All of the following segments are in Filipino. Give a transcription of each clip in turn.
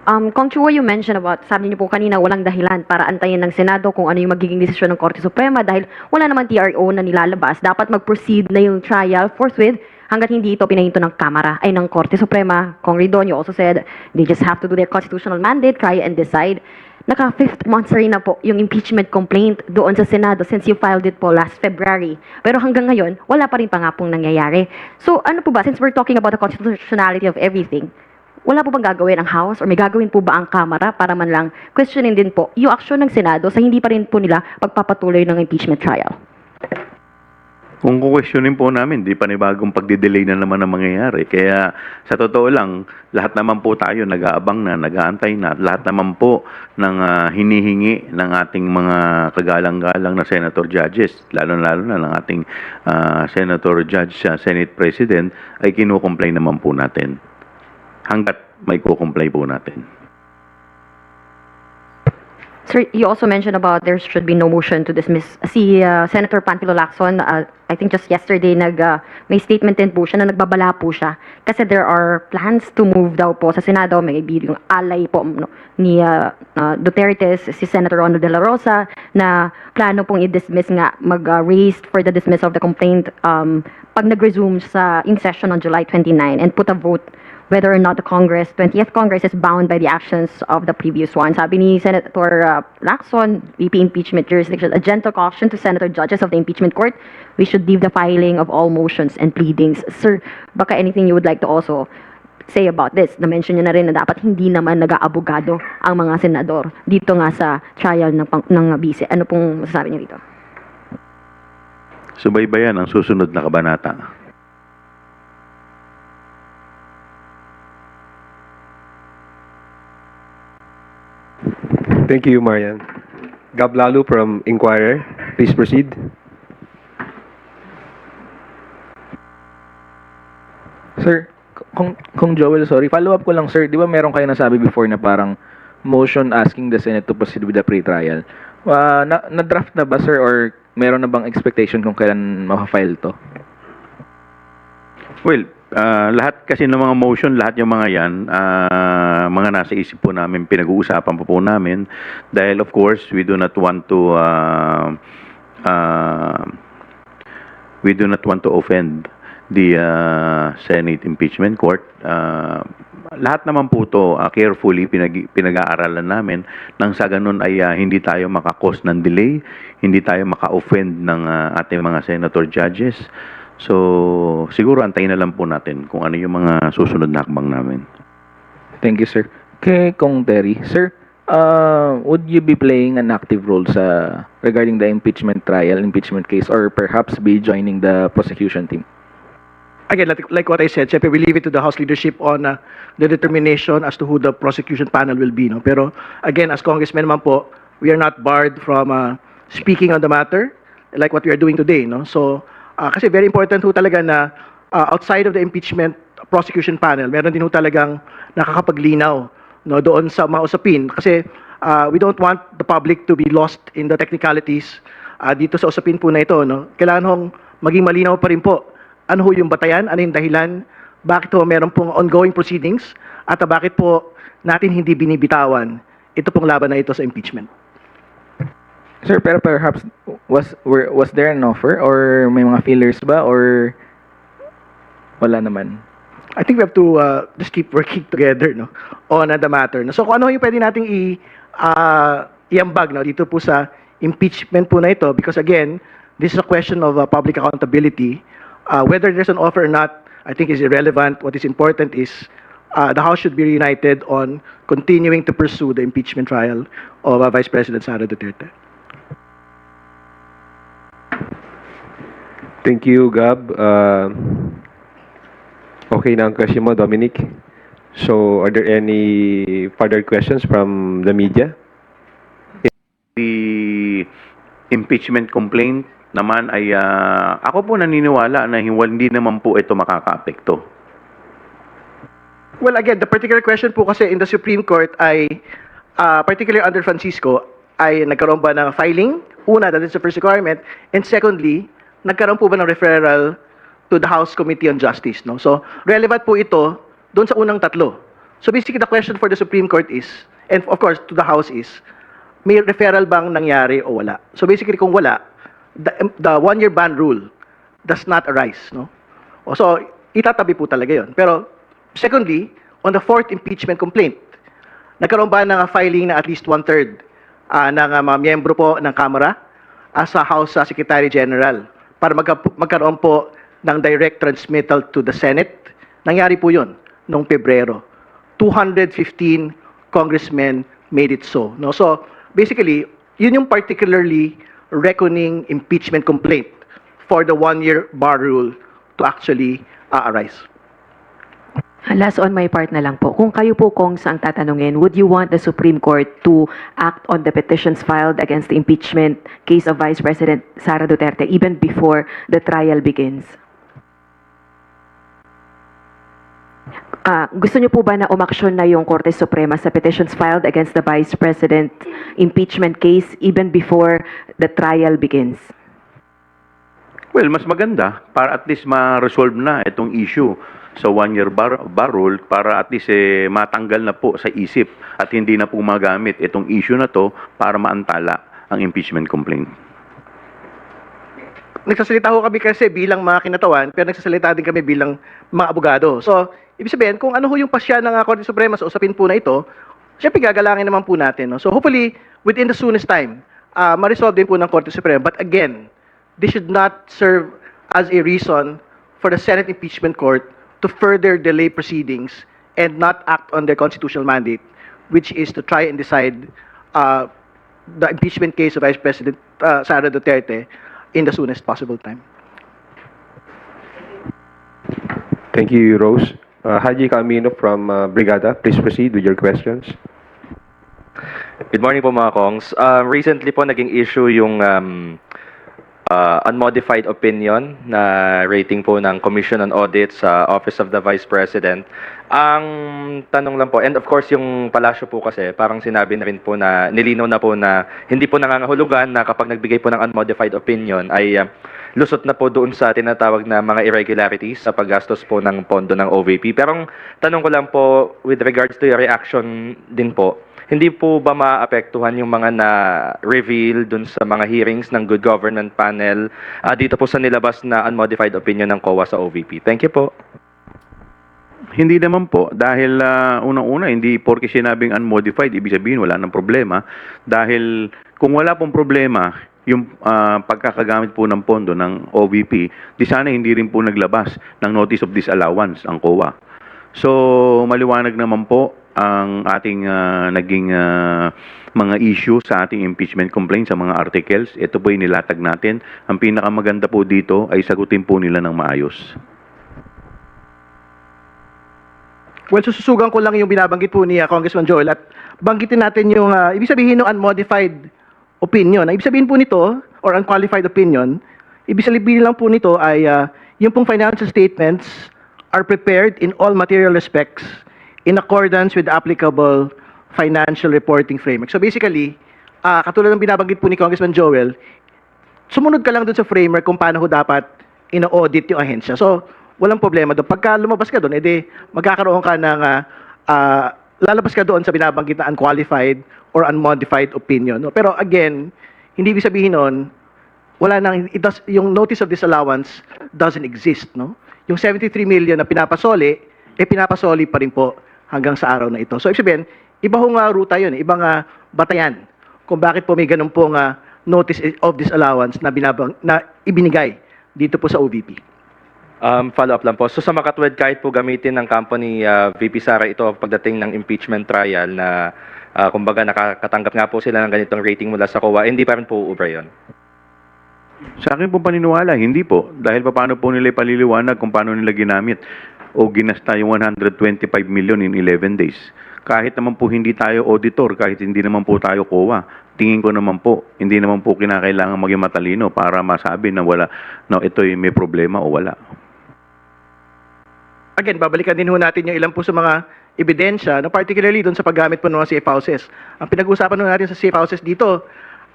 Kung Chua, you mentioned about, sabi niyo po kanina, walang dahilan para antayin ng Senado kung ano yung magiging desisyon ng Korte Suprema dahil wala naman TRO na nilalabas. Dapat mag-proceed na yung trial forthwith hanggat hindi ito pinahinto ng Kamara, ay ng Korte Suprema. Kong Ridon, you also said they just have to do their constitutional mandate, try and decide. Naka-fifth month rin na po yung impeachment complaint doon sa Senado since you filed it po last February. Pero hanggang ngayon, wala pa rin pa nga pong nangyayari. So ano po ba, since we're talking about the constitutionality of everything, wala po bang gagawin ang House or may gagawin po ba ang Kamara para man lang questionin din po yung aksyon ng Senado sa hindi pa rin po nila pagpapatuloy ng impeachment trial? Kung kukwestiyonin po namin, di panibagong pagdidelay na naman ang mangyayari. Kaya sa totoo lang, lahat naman po tayo nag-aabang na, nag-aantay na, lahat naman po ng hinihingi ng ating mga kagalang-galang na Senator Judges, lalo-lalo na ng ating Senator Judge, Senate President, ay kinukomplay naman po natin. Hanggat may kukumplay po natin. Sir, you also mentioned about there should be no motion to dismiss. Si Senator Panfilo Lacson, I think just yesterday, may statement din po siya na nagbabala po siya kasi there are plans to move daw po sa Senado, maybe yung alay po no, ni Duterte, si Senator Ronald De La Rosa, na plano pong i-dismiss nga, mag-raise for the dismissal of the complaint pag nag-resume in session on July 29 and put a vote whether or not the 20th Congress is bound by the actions of the previous one. Sabi ni Senator Lacson, VP Impeachment Jurisdiction, a gentle caution to Senator Judges of the Impeachment Court, we should leave the filing of all motions and pleadings. Sir, baka anything you would like to also say about this? Na-mention niyo na rin na dapat hindi naman nag-aabogado ang mga senador dito nga sa trial ng bise. Ano pong masasabi niyo dito? Subaybayan ang susunod na kabanata. Thank you, Marian. Gab Lalu from Inquirer. Please proceed. Sir, kung Joel, sorry, follow up ko lang, sir. Di ba meron kayo nasabi before na parang motion asking the Senate to proceed with the pre-trial? Na-draft na ba, sir, or meron na bang expectation kung kailan ma-file to? Well, lahat kasi ng mga motion, lahat yung mga yan, mga nasa isip po namin, pinag-uusapan po namin. Dahil of course, we do not want to offend the Senate Impeachment Court. Lahat naman po to carefully pinag-aaralan namin nang sa ganun ay hindi tayo makakos ng delay, hindi tayo maka-offend ng ating mga senator judges. So, siguro antayin na lang po natin kung ano yung mga susunod na hakbang namin. Thank you, sir. Kay Kong Terry, sir, would you be playing an active role regarding the impeachment case, or perhaps be joining the prosecution team? Again, like what I said, syempre we leave it to the House leadership on the determination as to who the prosecution panel will be. No? Pero again, as congressmen naman po, we are not barred from speaking on the matter like what we are doing today. No? So, kasi very important ho talaga na outside of the impeachment prosecution panel, meron din ho talagang nakakapaglinaw no, doon sa mga usapin. Kasi we don't want the public to be lost in the technicalities dito sa usapin po na ito. No? Kailangan hong maging malinaw pa rin po ano ho yung batayan, ano yung dahilan, bakit ho meron pong ongoing proceedings, at bakit po natin hindi binibitawan ito pong laban na ito sa impeachment. Sir, pero perhaps was there an offer or may mga feelers ba or wala naman? I think we have to just keep working together no on the matter. No? So kung ano yung pwede nating iambag no dito po sa impeachment po na ito, because again, this is a question of public accountability. Whether there's an offer or not, I think is irrelevant. What is important is the House should be united on continuing to pursue the impeachment trial of Vice President Sara Duterte. Thank you, Gab. Okay na ang question mo, Dominic. So, are there any further questions from the media? The impeachment complaint naman ay ako po naniniwala na hindi naman po ito makakaapekto. Well, again, the particular question po kasi in the Supreme Court ay particularly under Francisco ay nagkaroon ba ng filing? Una, that is the first requirement. And secondly, nagkaroon po ba ng referral to the House Committee on Justice? No? So, relevant po ito doon sa unang tatlo. So basically, the question for the Supreme Court is, and of course to the House is, may referral bang nangyari o wala? So basically, kung wala, the one-year ban rule does not arise, no? So, itatabi po talaga yun. Pero, secondly, on the fourth impeachment complaint, nagkaroon ba ng filing na at least one-third ng mga miyembro po ng Kamara sa House Secretary General para magkaroon po ng direct transmittal to the Senate? Nangyari po yun noong Pebrero. 215 congressmen made it so. No? So, basically, yun yung particularly reckoning impeachment complaint for the one-year bar rule to actually arise. Last on my part na lang po. Kung kayo po, Kongs, ang tatanungin, would you want the Supreme Court to act on the petitions filed against the impeachment case of Vice President Sara Duterte even before the trial begins? Gusto niyo po ba na umaksyon na yung Korte Suprema sa petitions filed against the Vice President impeachment case even before the trial begins? Well, mas maganda para at least ma-resolve na itong issue sa one-year bar rule para at least matanggal na po sa isip at hindi na po magamit itong issue na to para maantala ang impeachment complaint. Nagsasalita ho kami kasi bilang mga kinatawan, pero nagsasalita din kami bilang mga abogado. So, ibig sabihin, kung ano ho yung pasya ng Korte Suprema sa usapin po na ito, syempre gagalangin naman po natin. No? So, hopefully, within the soonest time, ma-resolve din po ng Korte Suprema. But again, this should not serve as a reason for the Senate Impeachment Court to further delay proceedings and not act on their constitutional mandate, which is to try and decide the impeachment case of Vice President Sara Duterte in the soonest possible time. Thank you, Rose. Haji Camino from Brigada, please proceed with your questions. Good morning po mga Kongs. Recently po naging issue yung unmodified opinion na rating po ng Commission on Audit sa Office of the Vice President. Ang tanong lang po, and of course yung palasyo po kasi parang sinabi na rin po na nilinaw na po na hindi po nangangahulugan na kapag nagbigay po ng unmodified opinion ay lusot na po doon sa tinatawag na mga irregularities sa paggastos po ng pondo ng OVP. Pero ang tanong ko lang po with regards to your reaction din po, hindi po ba maapektuhan yung mga na-reveal dun sa mga hearings ng Good Government Panel dito po sa nilabas na unmodified opinion ng COA sa OVP? Thank you po. Hindi naman po dahil unang-una hindi porke sinabing unmodified ibig sabihin wala nang problema dahil kung wala pong problema yung pagkakagamit po ng pondo ng OVP, di sana hindi rin po naglabas ng notice of disallowance ang COA. So maliwanag naman po ang ating naging mga issue sa ating impeachment complaint sa mga articles. Ito po yung nilatag natin. Ang pinakamaganda po dito ay sagutin po nila ng maayos. Well, sususugan ko lang yung binabanggit po ni Congressman Joel at banggitin natin yung ibig sabihin ng unmodified opinion. Ibig sabihin po nito, or unqualified opinion, ibig sabihin lang po nito ay yung pong financial statements are prepared in all material respects in accordance with the applicable financial reporting framework. So basically, katulad ng binabanggit po ni Congressman Joel, sumunod ka lang dun sa framework kung paano ho dapat ina-audit yung ahensya. So, walang problema doon. Pagka lumabas ka doon, edi magkakaroon ka ng lalabas ka doon sa binabanggit na unqualified or unmodified opinion. No? Pero again, hindi ibig sabihin nun, wala nang, yung notice of disallowance doesn't exist. No? Yung 73 million na pinapasoli, pinapasoli pa rin po hanggang sa araw na ito. So ibig sabihin, iba hong ruta yun, ibang batayan kung bakit po may ganun pong notice of disallowance na ibinigay dito po sa OVP. Follow-up lang po. So sa makatwid, kahit po gamitin ng company VP Sara ito pagdating ng impeachment trial na kumbaga nakakatanggap nga po sila ng ganitong rating mula sa COA, hindi pa rin po ubra yun? Sa akin po paniniwala, hindi po. Dahil paano po nila ipaliliwanag kung paano nila ginamit o ginasta yung 125 million in 11 days. Kahit naman po hindi tayo auditor, kahit hindi naman po tayo COA, tingin ko naman po, hindi naman po kinakailangan maging matalino para masabi na wala, no, ito may problema o wala. Again, babalikan din ho natin yung ilan po sa mga ebidensya, no, particularly doon sa paggamit po ng mga safe houses. Ang pinag-uusapan ho natin sa safe houses dito,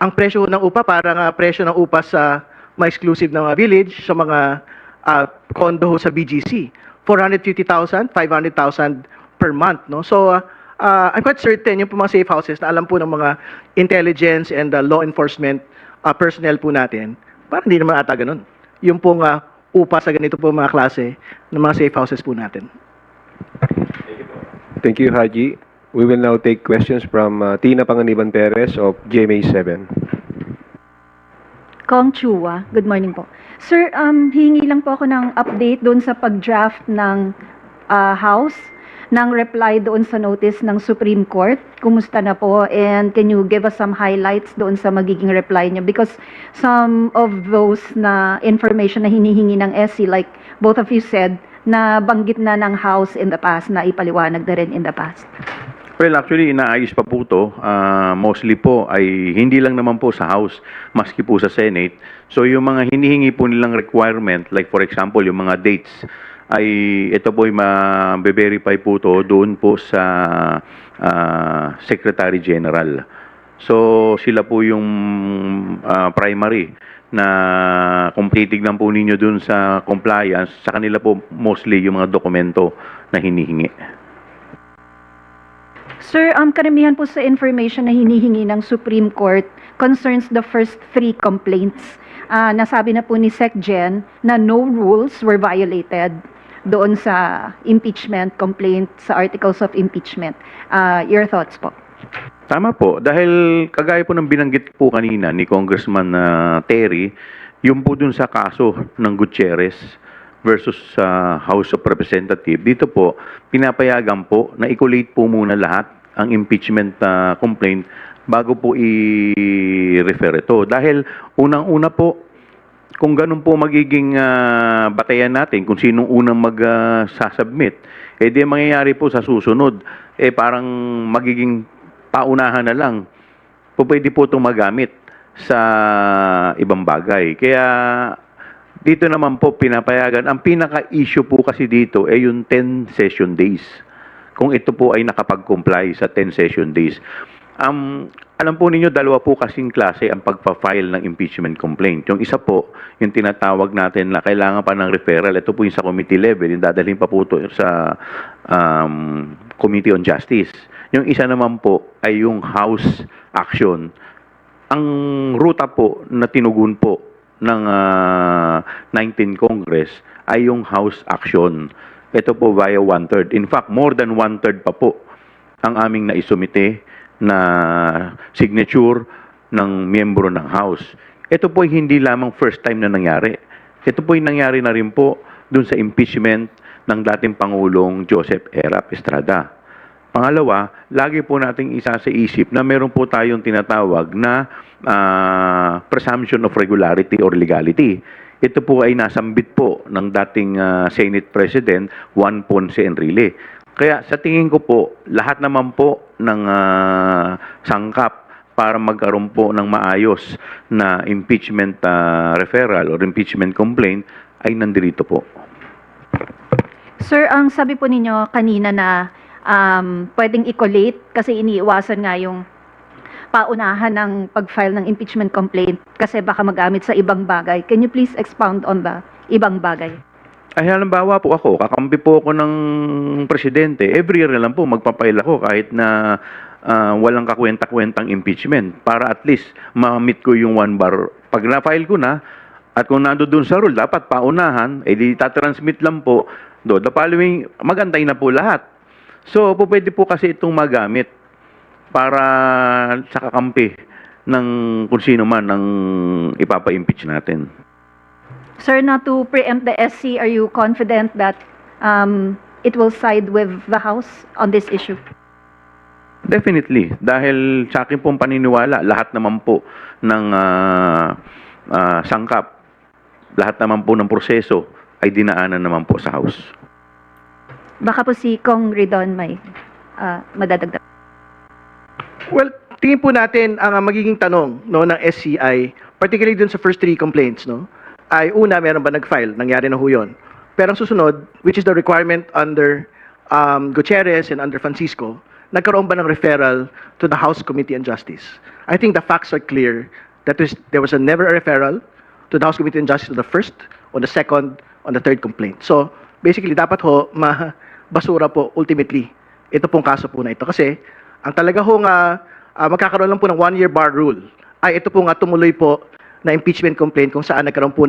ang presyo ng upa, parang presyo ng upa sa mga exclusive na mga village, sa mga condo ho sa BGC. 450,000, 500,000 per month, no? So, I'm quite certain yung po mga safe houses na alam po ng mga intelligence and law enforcement personnel po natin, parang hindi naman ata ganun. Yung pong upa sa ganito po mga klase ng mga safe houses po natin. Thank you, Haji. We will now take questions from Tina Panganiban Perez of GMA7. Kong Chua, good morning po. Sir, hingi lang po ako ng update doon sa pag-draft ng House, ng reply doon sa notice ng Supreme Court. Kumusta na po? And can you give us some highlights doon sa magiging reply niyo? Because some of those na information na hinihingi ng SC, like both of you said, na banggit na ng House in the past, na ipaliwanag na rin in the past. Well, actually, inaayos pa po ito. Mostly po ay hindi lang naman po sa House, maski po sa Senate. So yung mga hinihingi po nilang requirement, like for example, yung mga dates, ay ito po ay ma-verify po ito doon po sa Secretary General. So sila po yung primary na kung titignan po ninyo doon sa compliance, sa kanila po mostly yung mga dokumento na hinihingi. Sir, karamihan po sa information na hinihingi ng Supreme Court concerns the first 3 complaints. Nasabi na po ni SecGen na no rules were violated doon sa impeachment complaint, sa articles of impeachment. Your thoughts po? Tama po. Dahil kagaya po ng binanggit po kanina ni Congressman Terry, yung po dun sa kaso ng Gutierrez versus sa House of Representatives, dito po, pinapayagan po na i-collate po muna lahat ang impeachment complaint bago po i-refer ito. Dahil unang-una po, kung ganun po magiging batayan natin, kung sinong unang mag-sasubmit, di mangyayari po sa susunod, parang magiging paunahan na lang, po pwede po itong magamit sa ibang bagay. Kaya dito naman po pinapayagan, ang pinaka-issue po kasi dito ay yung 10 session days. Kung ito po ay nakapag-comply sa 10 session days. Alam po ninyo, dalawa po kasing klase ang pagpa-file ng impeachment complaint. Yung isa po, yung tinatawag natin na kailangan pa ng referral. Ito po yung sa committee level, yung dadalhin pa po ito sa Committee on Justice. Yung isa naman po ay yung House action. Ang ruta po na tinugon po ng 19 Congress ay yung House action. Ito po via 1/3. In fact, more than 1/3 pa po ang aming naisumite na signature ng miyembro ng House. Ito po ay hindi lamang first time na nangyari. Ito po ay nangyari na rin po dun sa impeachment ng dating Pangulong Joseph Erap Estrada. Pangalawa, lagi po nating isa sa isip na meron po tayong tinatawag na presumption of regularity or legality. Ito po ay nasambit po ng dating Senate President Juan Ponce Enrile. Kaya sa tingin ko po, lahat naman po ng sangkap para magkaroon po ng maayos na impeachment referral or impeachment complaint ay nandito po. Sir, ang sabi po ninyo kanina na pwedeng i-collate kasi iniiwasan nga yung paunahan ng pag-file ng impeachment complaint kasi baka magamit sa ibang bagay. Can you please expound on the ibang bagay? Ay, halimbawa po ako, kakampi po ako ng presidente. Every year na lang po magpapail ako kahit na walang kakwenta-kwentang impeachment para at least ma-meet ko yung 1 bar. Pag na-file ko na, at kung nandoon sa rule, dapat paunahan, di tatransmit lang po. The following, magantay na po lahat. So, pwede po kasi itong magamit para sa kakampi ng kung sino man ang ipapa-impeach natin. Sir, not to preempt the SC, are you confident that it will side with the House on this issue? Definitely. Dahil sa akin pong paniniwala, lahat naman po ng sangkap, lahat naman po ng proseso ay dinaanan naman po sa House. Baka po si Kong Ridon may madadagdag. Well, tingin po natin ang magiging tanong no, ng SCI, particularly dun sa first 3 complaints, no, ay una, meron ba nag-file? Nangyari na ho yun. Pero ang susunod, which is the requirement under Gutierrez and under Francisco, nagkaroon ba ng referral to the House Committee on Justice? I think the facts are clear that there was never a referral to the House Committee on Justice on the first, on the second, on the third complaint. So, basically, dapat ho, basura po ultimately ito pong kaso po na ito. Kasi ang talaga hong magkakaroon lang po ng 1-year bar rule ay ito po nga tumuloy po na impeachment complaint kung saan nagkaroon po ng